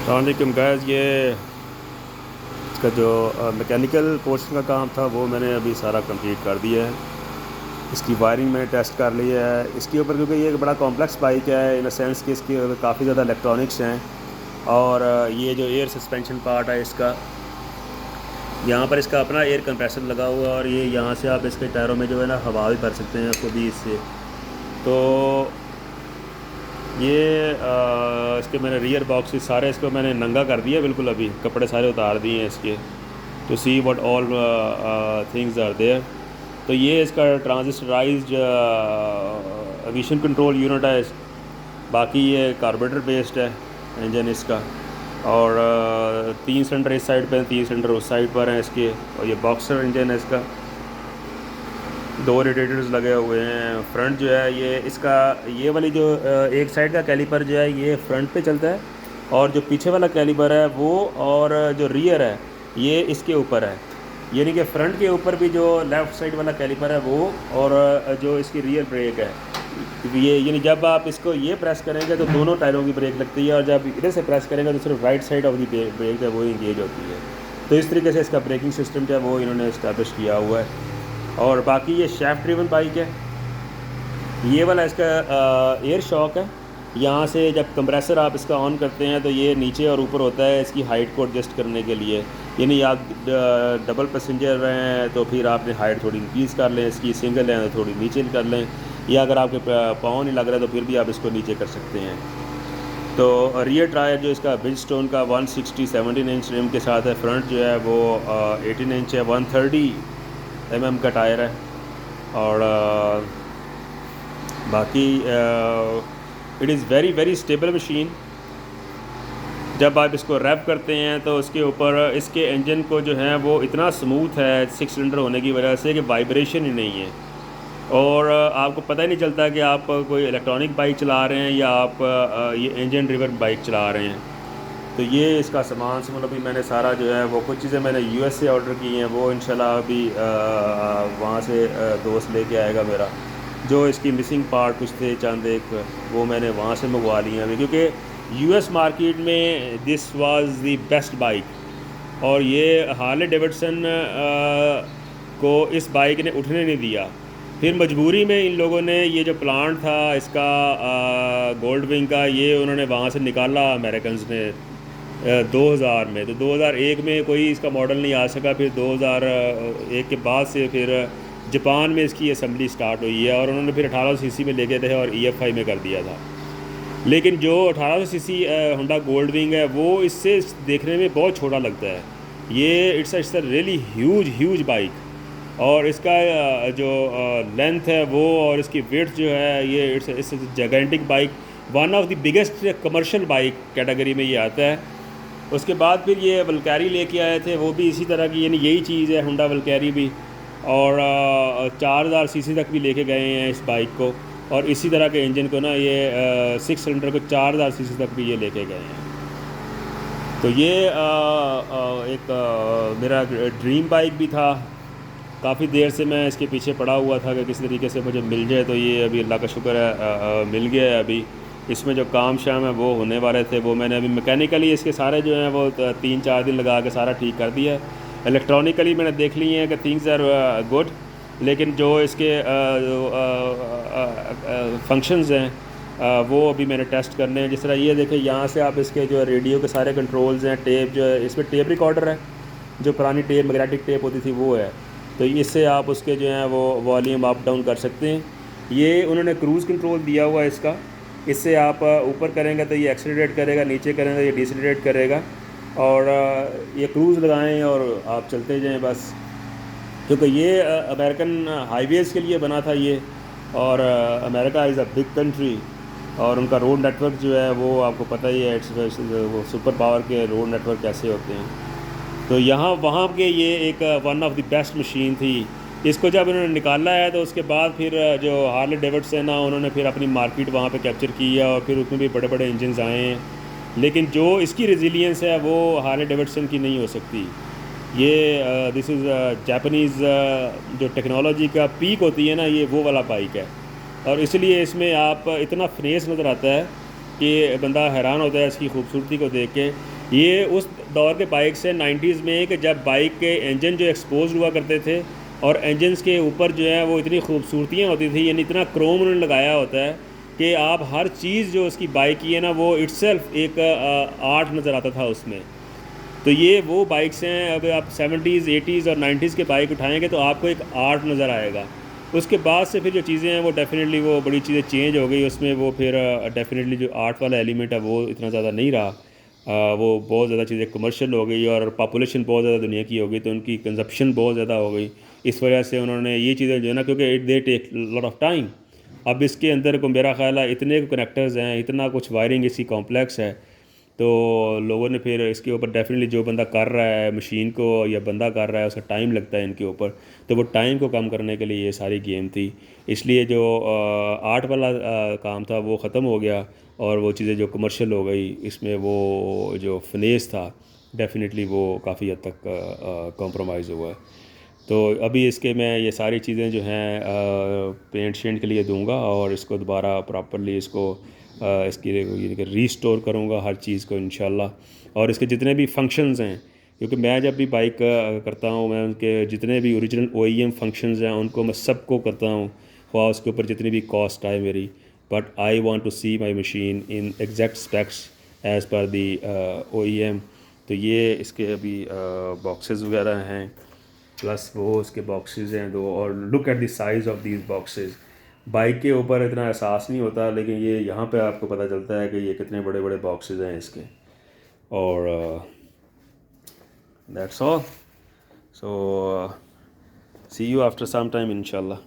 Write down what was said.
अस्सलामुअलैकुम गाइस। ये इसका जो मैकेनिकल पोर्शन का काम था वो मैंने अभी सारा कंप्लीट कर दिया है। इसकी वायरिंग मैंने टेस्ट कर ली है इसके ऊपर, क्योंकि ये एक बड़ा कॉम्प्लेक्स बाइक है इन अ सेंस कि इसके काफ़ी ज़्यादा इलेक्ट्रॉनिक्स हैं। और ये जो एयर सस्पेंशन पार्ट है इसका, यहाँ पर इसका अपना एयर कंप्रेसर लगा हुआ है और ये यहाँ से आप इसके टायरों में जो है ना हवा भी भर सकते हैं खुद ही इससे। तो ये इसके मैंने रियर बॉक्स सारे इसको मैंने नंगा कर दिया बिल्कुल, अभी कपड़े सारे उतार दिए हैं इसके, to see what all things are there. तो ये इसका ट्रांजिस्टराइज्ड एमिशन कंट्रोल यूनिट है बाकी ये कार्बोरेटर बेस्ड है इंजन इसका। और 3 सिलेंडर इस साइड पर, 3 सिलेंडर उस साइड पर हैं इसके। और ये बॉक्सर इंजन है इसका, 2 रेडिएटर्स लगे हुए हैं। फ्रंट जो है ये इसका, ये वाली जो एक साइड का कैलिपर जो है ये फ्रंट पे चलता है, और जो पीछे वाला कैलिपर है वो, और जो रियर है ये इसके ऊपर है। यानी कि फ्रंट के ऊपर भी जो लेफ़्ट साइड वाला कैलिपर है वो, और जो इसकी रियर ब्रेक है ये, यानी जब आप इसको ये प्रेस करेंगे तो दोनों टायरों की ब्रेक लगती है, और जब इधर से प्रेस करेंगे तो सिर्फ right side of the brake है वो इंगेज होती है। तो इस तरीके से इसका ब्रेकिंग सिस्टम जो है वो इन्होंने इस्टेब्लिश किया हुआ है। और बाकी ये शैफ्ट ड्रिवन बाइक है। ये वाला इसका एयर शॉक है। यहाँ से जब कंप्रेसर आप इसका ऑन करते हैं तो ये नीचे और ऊपर होता है इसकी हाइट को एडजस्ट करने के लिए। यानी आप डबल पैसेंजर हैं तो फिर आपने हाइट थोड़ी इंक्रीज़ कर लें, इसकी सिंगल है तो थोड़ी नीचे कर लें, या अगर आपके पाँव नहीं लग रहा है तो फिर भी आप इसको नीचे कर सकते हैं। तो रियर टायर जो इसका ब्रिजस्टोन का 160/17 इंच रिम के साथ है। फ्रंट जो है वो 18 इंच है, 130 का टायर है। और बाकी it is very very stable machine. जब आप इसको रैप करते हैं तो उसके ऊपर इसके इंजन को जो है वो इतना स्मूथ है 6 सिलेंडर होने की वजह से कि वाइब्रेशन ही नहीं है, और आपको पता ही नहीं चलता कि आप कोई इलेक्ट्रॉनिक बाइक चला रहे हैं या आप ये इंजन ड्रिवन बाइक चला रहे हैं। तो ये इसका सामान मतलब अभी मैंने सारा जो है वो, कुछ चीज़ें मैंने यूएस से ऑर्डर की हैं, वो इंशाल्लाह अभी वहाँ से दोस्त लेके आएगा मेरा। जो इसकी मिसिंग पार्ट कुछ थे चंद एक, वो मैंने वहाँ से मंगवा लिए हैं अभी, क्योंकि यूएस मार्केट में this was the best bike. और ये हार्ले डेविडसन को इस बाइक ने उठने नहीं दिया। फिर मजबूरी में इन लोगों ने ये जो प्लांट था इसका गोल्ड विंग का, ये उन्होंने वहाँ से निकाला अमेरिकन ने 2000 में। तो 2001 में कोई इसका मॉडल नहीं आ सका। फिर 2001 के बाद से फिर जापान में इसकी असेंबली स्टार्ट हुई है, और उन्होंने फिर 1800 सीसी में लेके थे और EFI में कर दिया था। लेकिन जो 1800 सीसी होंडा गोल्ड विंग है वो इससे देखने में बहुत छोटा लगता है। ये it's a really huge bike, और इसका जो लेंथ है वो और इसकी वेट जो है ये it's gigantic bike, one of the biggest commercial bike category में ये आता है। उसके बाद फिर ये वल्कैरी लेके आए थे, वो भी इसी तरह की, यानी यही चीज़ है होंडा वल्कैरी भी, और 4000 सीसी तक भी लेके गए हैं इस बाइक को। और इसी तरह के इंजन को ना ये 6 सिलेंडर को 4000 सीसी तक भी ये लेके गए हैं। तो ये एक मेरा ड्रीम बाइक भी था। काफ़ी देर से मैं इसके पीछे पड़ा हुआ था कि किसी तरीके से मुझे मिल जाए, तो ये अभी अल्लाह का शुक्र है मिल गया है। अभी इसमें जो काम शाम है वो होने वाले थे, वो मैंने अभी मैकेनिकली इसके सारे जो हैं वो 3-4 दिन लगा के सारा ठीक कर दिया है। इलेक्ट्रॉनिकली मैंने देख ली हैं कि थिंग्स आर गुड, लेकिन जो इसके फंक्शंस हैं वो अभी मैंने टेस्ट करने हैं। जिस तरह ये देखें, यहाँ से आप इसके जो रेडियो के सारे कंट्रोल्स हैं, टेप जो है इसमें टेप रिकॉर्डर है, जो पुरानी टेप मैग्नेटिक टेप होती थी वो है। तो इससे आप उसके जो हैं वो वॉल्यूम अप डाउन कर सकते हैं। ये उन्होंने क्रूज़ कंट्रोल दिया हुआ है इसका, इससे आप ऊपर करेंगे तो ये एक्सेलरेट करेगा, नीचे करेंगे तो ये डिसलेरेट करेगा। और ये क्रूज़ लगाएं और आप चलते जाएं बस, क्योंकि ये अमेरिकन हाईवेज़ के लिए बना था ये। और America is a big country, और उनका रोड नेटवर्क जो है वो आपको पता ही है, वो सुपर पावर के रोड नेटवर्क कैसे होते हैं। तो यहाँ वहाँ के ये एक one of the best machine थी। इसको जब इन्होंने निकाला है तो उसके बाद फिर जो हार्ले डेविडसन है उन्होंने फिर अपनी मार्केट वहाँ पे कैप्चर की है, और फिर उसमें भी बड़े बड़े इंजन्स आए हैं। लेकिन जो इसकी रेजिलियंस है वो हार्ले डेविडसन की नहीं हो सकती। ये दिस इज़ जापानीज़ जो टेक्नोलॉजी का पीक होती है ना, ये वो वाला बाइक है। और इसलिए इसमें आप इतना फिनेस नज़र आता है कि बंदा हैरान होता है इसकी खूबसूरती को देख के। ये उस दौर के बाइक से 90s में कि जब बाइक के इंजन जो एक्सपोज हुआ करते थे और इंजन्स के ऊपर जो है वो इतनी खूबसूरतियाँ होती थी, यानी इतना क्रोम उन्होंने लगाया होता है कि आप हर चीज़ जो उसकी बाइक की है ना वो इट्सल्फ एक आर्ट नज़र आता था उसमें। तो ये वो बाइक्स हैं, अब आप 70s 80s और 90s के बाइक उठाएंगे तो आपको एक आर्ट नज़र आएगा। उसके बाद से फिर जो चीज़ें हैं वो डेफिनेटली वो बड़ी चीज़ें चेंज हो गई उसमें, वो फिर डेफिनेटली जो आर्ट वाला एलिमेंट है वो इतना ज़्यादा नहीं रहा। वो बहुत ज़्यादा चीज़ें कमर्शियल हो गई और पॉपुलेशन बहुत ज़्यादा दुनिया की हो गई, तो उनकी कंजप्शन बहुत ज़्यादा हो गई। इस वजह से उन्होंने ये चीज़ें जो है ना, क्योंकि it they take lot of time. अब इसके अंदर को मेरा ख्याल है इतने कनेक्टर्स हैं, इतना कुछ वायरिंग इसकी कॉम्प्लेक्स है, तो लोगों ने फिर इसके ऊपर डेफिनेटली जो बंदा कर रहा है मशीन को या बंदा कर रहा है उसका टाइम लगता है इनके ऊपर, तो वो टाइम को कम करने के लिए ये सारी गेम थी। इसलिए जो आर्ट वाला काम था वो ख़त्म हो गया और वो चीज़ें जो कमर्शियल हो गई, इसमें वो जो फिनेस था डेफिनेटली वो काफ़ी हद तक कॉम्प्रोमाइज़ हुआ है। तो अभी इसके मैं ये सारी चीज़ें जो हैं पेंट शेंट के लिए दूंगा और इसको दोबारा प्रॉपरली इसको इसकी रीस्टोर करूंगा हर चीज़ को इंशाल्लाह। और इसके जितने भी फंक्शंस हैं, क्योंकि मैं जब भी बाइक करता हूँ मैं उनके जितने भी ओरिजिनल OEM फंक्शंस हैं उनको मैं सबको करता हूँ, ख्वाह उसके ऊपर जितनी भी कॉस्ट आए मेरी, but I want to see my machine in exact specs as per the OEM। तो ये इसके अभी बॉक्सेस वगैरह हैं, प्लस वो उसके बॉक्सेस हैं दो, और look at the size of these boxes. Bike के ऊपर इतना एहसास नहीं होता, लेकिन ये यहाँ पे आपको पता चलता है कि ये कितने बड़े बड़े बॉक्सेस हैं इसके। और that's all, so see you after some time इंशाल्लाह।